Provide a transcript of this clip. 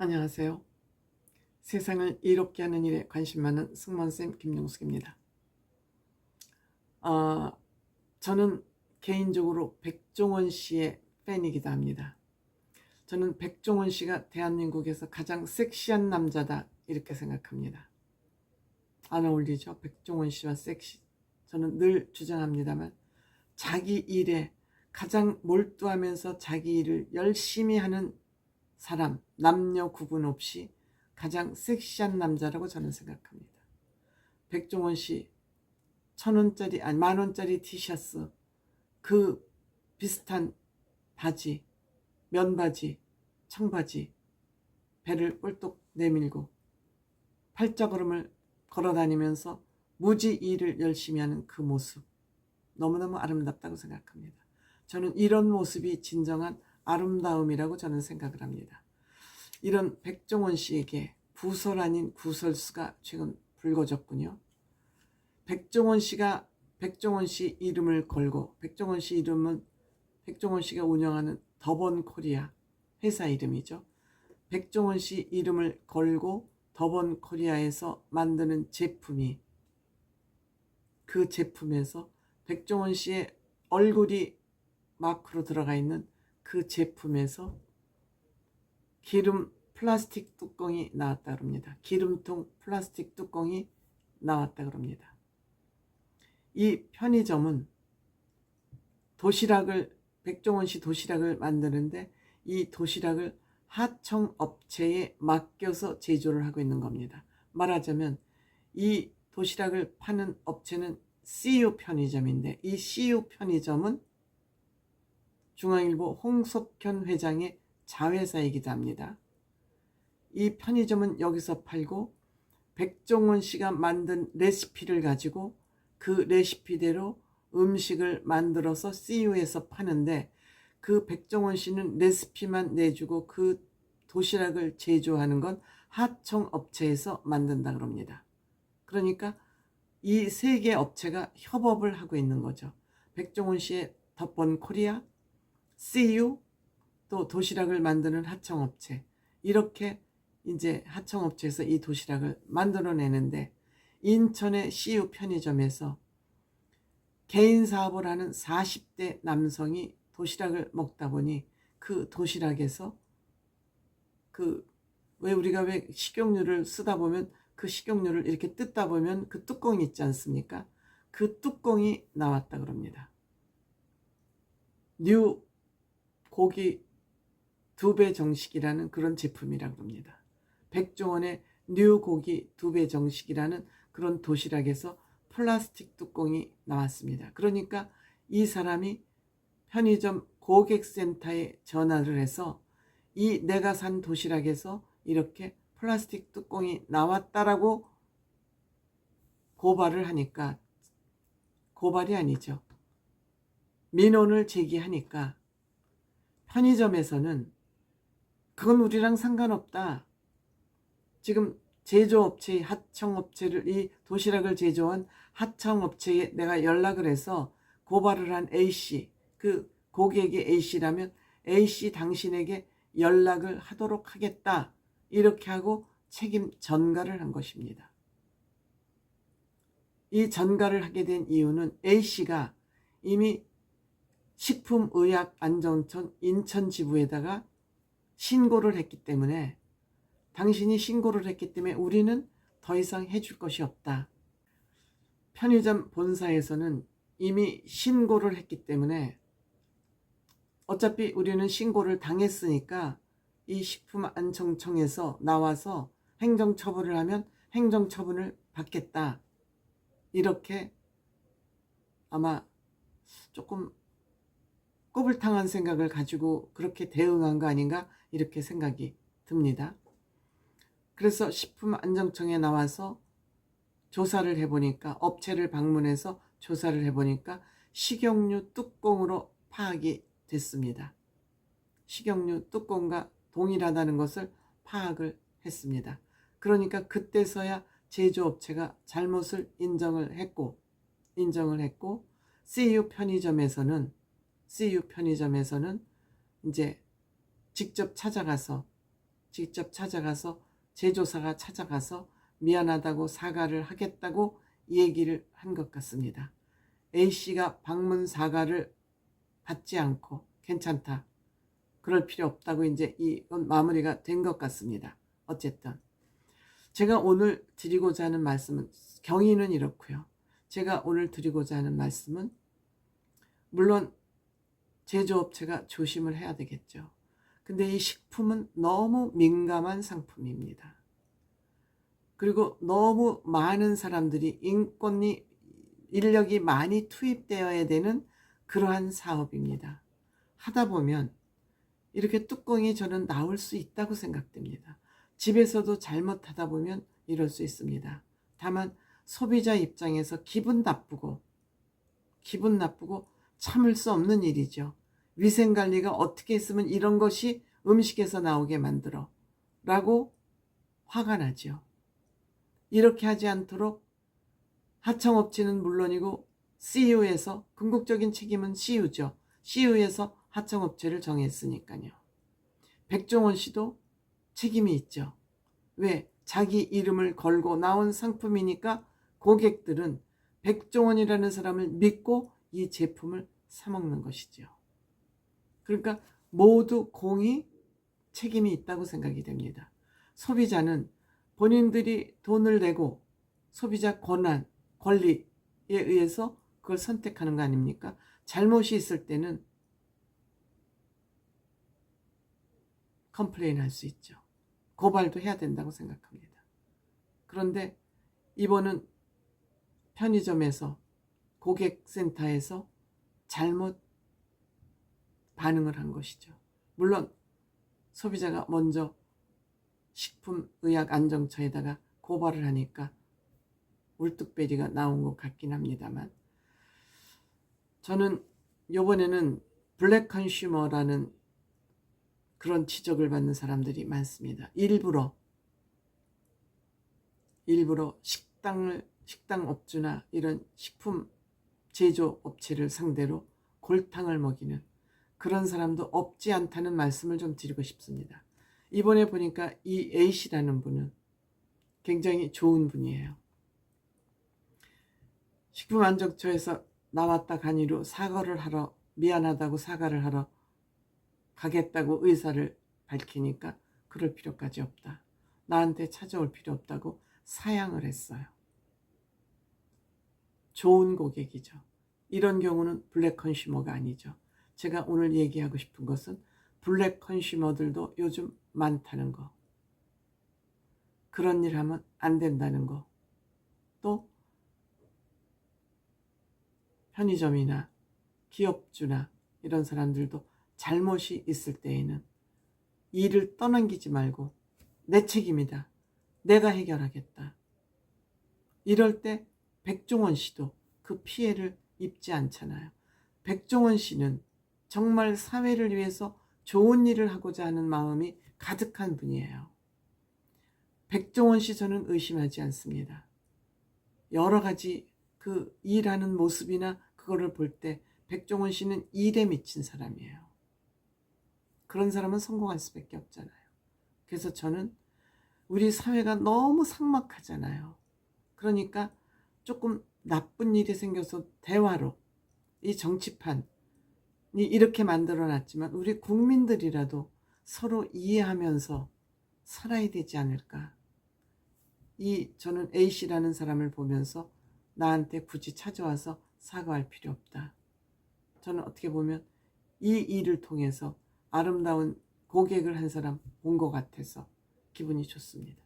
안녕하세요. 세상을 이롭게 하는 일에 관심 많은 승무원쌤 김용숙입니다. 저는 개인적으로 백종원 씨의 팬이기도 합니다. 저는 백종원 씨가 대한민국에서 가장 섹시한 남자다 이렇게 생각합니다. 안 어울리죠? 백종원 씨와 섹시. 저는 늘 주장합니다만 자기 일에 가장 몰두하면서 자기 일을 열심히 하는 사람, 남녀 구분 없이 가장 섹시한 남자라고 저는 생각합니다. 백종원 씨 1,000원짜리 아니 10,000원짜리 티셔츠, 그 비슷한 바지, 면바지, 청바지, 배를 꼴떡 내밀고 팔자걸음을 걸어다니면서 무지 일을 열심히 하는 그 모습, 너무너무 아름답다고 생각합니다. 저는 이런 모습이 진정한 아름다움이라고 저는 생각을 합니다. 이런 백종원 씨에게 부설 아닌 구설수가 최근 불거졌군요. 백종원 씨 이름을 걸고, 백종원 씨 이름은 백종원 씨가 운영하는 더번코리아 회사 이름이죠. 백종원 씨 이름을 걸고 더번코리아에서 만드는 제품이, 그 제품에서 백종원 씨의 얼굴이 마크로 들어가 있는 그 제품에서 기름 플라스틱 뚜껑이 나왔다 그럽니다. 기름통 플라스틱 뚜껑이 나왔다 그럽니다. 이 편의점은 백종원 씨 도시락을 만드는데 이 도시락을 하청업체에 맡겨서 제조를 하고 있는 겁니다. 말하자면 이 도시락을 파는 업체는 CU 편의점인데, 이 CU 편의점은 중앙일보 홍석현 회장의 자회사이기도 합니다. 이 편의점은 여기서 팔고 백종원 씨가 만든 레시피를 가지고 그 레시피대로 음식을 만들어서 CU에서 파는데, 그 백종원 씨는 레시피만 내주고 그 도시락을 제조하는 건 하청업체에서 만든다 그럽니다. 그러니까 이 세 개 업체가 협업을 하고 있는 거죠. 백종원 씨의 더번코리아, CU, 또 도시락을 만드는 하청업체, 이렇게 이제 하청업체에서 이 도시락을 만들어내는데, 인천의 CU 편의점에서 개인 사업을 하는 40대 남성이 도시락을 먹다 보니 그 도시락에서 왜 우리가 식용유를 쓰다 보면 그 식용유를 이렇게 뜯다 보면 그 뚜껑이 있지 않습니까? 그 뚜껑이 나왔다 그럽니다. 뉴 고기 2배 정식이라는 그런 제품이라고 합니다. 백종원의 뉴 고기 2배 정식이라는 그런 도시락에서 플라스틱 뚜껑이 나왔습니다. 그러니까 이 사람이 편의점 고객센터에 전화를 해서 이 내가 산 도시락에서 이렇게 플라스틱 뚜껑이 나왔다라고 고발을 하니까, 고발이 아니죠, 민원을 제기하니까 편의점에서는 그건 우리랑 상관없다. 지금 제조업체, 하청업체를, 이 도시락을 제조한 하청업체에 내가 연락을 해서 고발을 한 A씨, 그 고객이 A씨라면 A씨 당신에게 연락을 하도록 하겠다, 이렇게 하고 책임 전가를 한 것입니다. 이 전가를 하게 된 이유는 A씨가 이미 식품의약안전청 인천지부에다가 신고를 했기 때문에, 당신이 신고를 했기 때문에 우리는 더 이상 해줄 것이 없다. 편의점 본사에서는 이미 신고를 했기 때문에 어차피 우리는 신고를 당했으니까 이 식품안전청에서 나와서 행정처분을 하면 행정처분을 받겠다, 이렇게 아마 조금 꼬불탕한 생각을 가지고 그렇게 대응한 거 아닌가, 이렇게 생각이 듭니다. 그래서 식품안전청에 나와서 조사를 해보니까, 업체를 방문해서 조사를 해보니까 식용유 뚜껑으로 파악이 됐습니다. 식용유 뚜껑과 동일하다는 것을 파악을 했습니다. 그러니까 그때서야 제조업체가 잘못을 인정을 했고 CU 편의점에서는 이제 직접 찾아가서 직접 찾아가서 제조사가 찾아가서 미안하다고 사과를 하겠다고 얘기를 한 것 같습니다. A씨가 방문 사과를 받지 않고 괜찮다, 그럴 필요 없다고 이제 이건 마무리가 된 것 같습니다. 어쨌든 제가 오늘 드리고자 하는 말씀은, 경위는 이렇고요. 제가 오늘 드리고자 하는 말씀은, 물론 제조업체가 조심을 해야 되겠죠. 근데 이 식품은 너무 민감한 상품입니다. 그리고 너무 많은 사람들이 인력이 많이 투입되어야 되는 그러한 사업입니다. 하다 보면 이렇게 뚜껑이 저는 나올 수 있다고 생각됩니다. 집에서도 잘못하다 보면 이럴 수 있습니다. 다만 소비자 입장에서 기분 나쁘고 참을 수 없는 일이죠. 위생관리가 어떻게 했으면 이런 것이 음식에서 나오게 만들어 라고 화가 나죠. 이렇게 하지 않도록 하청업체는 물론이고 CU에서, 궁극적인 책임은 CU죠. CU에서 하청업체를 정했으니까요. 백종원 씨도 책임이 있죠. 왜? 자기 이름을 걸고 나온 상품이니까 고객들은 백종원이라는 사람을 믿고 이 제품을 사 먹는 것이죠. 그러니까 모두 공히 책임이 있다고 생각이 됩니다. 소비자는 본인들이 돈을 내고 소비자 권한, 권리에 의해서 그걸 선택하는 거 아닙니까? 잘못이 있을 때는 컴플레인 할 수 있죠. 고발도 해야 된다고 생각합니다. 그런데 이번은 편의점에서, 고객센터에서 잘못 반응을 한 것이죠. 물론 소비자가 먼저 식품의약안정처에다가 고발을 하니까 울뚝배기가 나온 것 같긴 합니다만, 저는 이번에는 블랙 컨슈머라는 그런 지적을 받는 사람들이 많습니다. 일부러 식당 업주나 이런 식품 제조 업체를 상대로 골탕을 먹이는 그런 사람도 없지 않다는 말씀을 좀 드리고 싶습니다. 이번에 보니까 이 A씨라는 분은 굉장히 좋은 분이에요. 식품안정처에서 나왔다 가니로 사과를 하러, 미안하다고 사과를 하러 가겠다고 의사를 밝히니까 그럴 필요까지 없다, 나한테 찾아올 필요 없다고 사양을 했어요. 좋은 고객이죠. 이런 경우는 블랙 컨슈머가 아니죠. 제가 오늘 얘기하고 싶은 것은 블랙 컨슈머들도 요즘 많다는 거, 그런 일 하면 안 된다는 거, 또 편의점이나 기업주나 이런 사람들도 잘못이 있을 때에는 일을 떠넘기지 말고 내 책임이다, 내가 해결하겠다, 이럴 때 백종원 씨도 그 피해를 입지 않잖아요. 백종원 씨는 정말 사회를 위해서 좋은 일을 하고자 하는 마음이 가득한 분이에요. 백종원 씨 저는 의심하지 않습니다. 여러 가지 그 일하는 모습이나 그거를 볼 때 백종원 씨는 일에 미친 사람이에요. 그런 사람은 성공할 수밖에 없잖아요. 그래서 저는 우리 사회가 너무 삭막하잖아요. 그러니까 조금 나쁜 일이 생겨서 대화로, 이 정치판이 이렇게 만들어놨지만 우리 국민들이라도 서로 이해하면서 살아야 되지 않을까. 저는 A씨라는 사람을 보면서 나한테 굳이 찾아와서 사과할 필요 없다, 저는 어떻게 보면 이 일을 통해서 아름다운 고객을 한 사람 본 것 같아서 기분이 좋습니다.